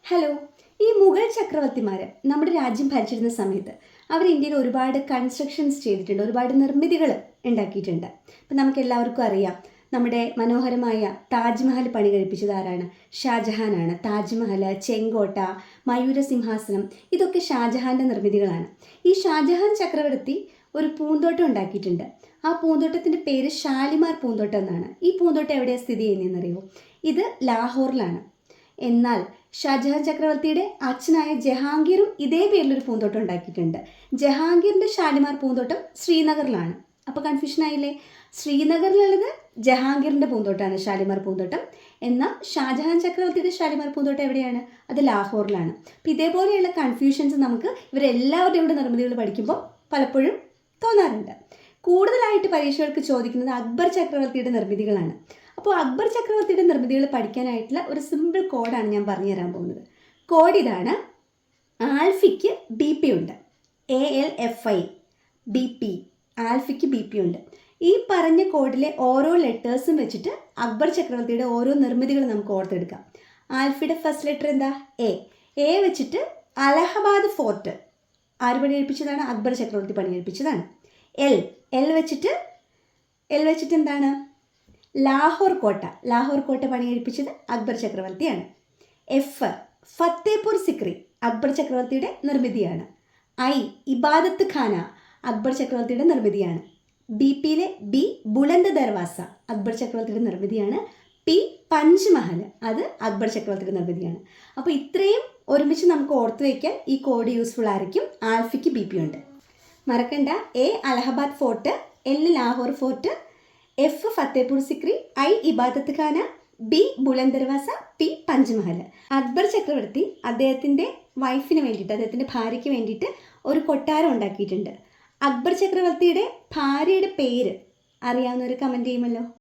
Hello. ഈ മുഗൾ ചക്രവർത്തിമാർ നമ്മുടെ രാജ്യം ഭരിച്ചിരുന്ന സമയത്ത് അവർ ഇന്ത്യയിൽ ഒരുപാട് കൺസ്ട്രക്ഷൻസ് ചെയ്തിട്ടുണ്ട്, ഒരുപാട് നിർമ്മിതികൾ ഉണ്ടാക്കിയിട്ടുണ്ട്. ഇപ്പം നമുക്ക് എല്ലാവർക്കും അറിയാം, നമ്മുടെ മനോഹരമായ താജ്മഹൽ പണി കഴിപ്പിച്ചത് ആരാണ്? ഷാജഹാനാണ്. താജ്മഹൽ, ചെങ്കോട്ട, മയൂര സിംഹാസനം ഇതൊക്കെ ഷാജഹാൻ്റെ നിർമ്മിതികളാണ്. ഈ ഷാജഹാൻ ചക്രവർത്തി ഒരു പൂന്തോട്ടം ഉണ്ടാക്കിയിട്ടുണ്ട്. ആ പൂന്തോട്ടത്തിൻ്റെ പേര് ഷാലിമാർ പൂന്തോട്ടം എന്നാണ്. ഈ പൂന്തോട്ടം എവിടെയാണ് സ്ഥിതി ചെയ്യുന്നതെന്നറിയോ? ഇത് ലാഹോറിലാണ്. എന്നാൽ ഷാജഹാൻ ചക്രവർത്തിയുടെ അച്ഛനായ ജഹാംഗീറും ഇതേ പേരിലൊരു പൂന്തോട്ടം ഉണ്ടാക്കിയിട്ടുണ്ട്. ജഹാംഗീറിൻ്റെ ഷാലിമാർ പൂന്തോട്ടം ശ്രീനഗറിലാണ്. അപ്പോൾ കൺഫ്യൂഷൻ ആയില്ലേ? ശ്രീനഗറിലുള്ളത് ജഹാംഗീറിൻ്റെ പൂന്തോട്ടമാണ്, ഷാലിമാർ പൂന്തോട്ടം. എന്നാൽ ഷാജഹാൻ ചക്രവർത്തിയുടെ ഷാലിമാർ പൂന്തോട്ടം എവിടെയാണ്? അത് ലാഹോറിലാണ്. അപ്പോൾ ഇതേപോലെയുള്ള കൺഫ്യൂഷൻസ് നമുക്ക് ഇവരെല്ലാവരുടെയും കൂടെ നിർമ്മിതികൾ പഠിക്കുമ്പോൾ പലപ്പോഴും തോന്നാറുണ്ട്. കൂടുതലായിട്ട് പരീക്ഷകൾക്ക് ചോദിക്കുന്നത് അക്ബർ ചക്രവർത്തിയുടെ നിർമ്മിതികളാണ്. അപ്പോൾ അക്ബർ ചക്രവർത്തിയുടെ നിർമ്മിതികൾ പഠിക്കാനായിട്ടുള്ള ഒരു സിമ്പിൾ കോഡാണ് ഞാൻ പറഞ്ഞു തരാൻ പോകുന്നത്. കോഡ് ഇതാണ്. ആൽഫിക്ക് BP ഉണ്ട്, ALFI BP, ആൽഫിക്ക് BP ഉണ്ട്. ഈ പറഞ്ഞ കോഡിലെ ഓരോ ലെറ്റേഴ്സും വെച്ചിട്ട് അക്ബർ ചക്രവർത്തിയുടെ ഓരോ നിർമ്മിതികൾ നമുക്ക് ഓർത്തെടുക്കാം. ആൽഫിയുടെ ഫസ്റ്റ് ലെറ്റർ എന്താ? A വെച്ചിട്ട് അലഹബാദ് ഫോർട്ട് ആര് പണികഴിപ്പിച്ചതാണ്? അക്ബർ ചക്രവർത്തി പണികഴിപ്പിച്ചതാണ്. L വെച്ചിട്ട് എന്താണ്? ലാഹോർ കോട്ട പണികഴിപ്പിച്ചത് അക്ബർ ചക്രവർത്തിയാണ്. ഫത്തേപൂർ സിക്രി അക്ബർ ചക്രവർത്തിയുടെ നിർമ്മിതിയാണ്. ഇബാദത്ത് ഖാന അക്ബർ ചക്രവർത്തിയുടെ നിർമ്മിതിയാണ്. BPയിലെ B ബുലന്ദ് ദർവാസ അക്ബർ ചക്രവർത്തിയുടെ നിർമ്മിതിയാണ്. P പഞ്ച്മഹൽ അത് അക്ബർ ചക്രവർത്തിയുടെ നിർമ്മിതിയാണ്. അപ്പോൾ ഇത്രയും ഒരുമിച്ച് നമുക്ക് ഓർത്തു വയ്ക്കാൻ ഈ കോഡ് യൂസ്ഫുൾ ആയിരിക്കും. ആൽഫിക്ക് BP ഉണ്ട്, മറക്കണ്ട. A Allahabad fort, L Lahore fort, F Fatehpur Sikri, I ഇബാദത്ത് ഖാന, B ബുലന്ദ് ദർവാസ, P പഞ്ച്മഹൽ. അക്ബർ ചക്രവർത്തി അദ്ദേഹത്തിൻ്റെ വൈഫിന് വേണ്ടിയിട്ട്, അദ്ദേഹത്തിൻ്റെ ഭാര്യയ്ക്ക് വേണ്ടിയിട്ട് ഒരു കൊട്ടാരം ഉണ്ടാക്കിയിട്ടുണ്ട്. അക്ബർ ചക്രവർത്തിയുടെ ഭാര്യയുടെ പേര് അറിയാവുന്നവർ കമൻറ്റ് ചെയ്യുമല്ലോ.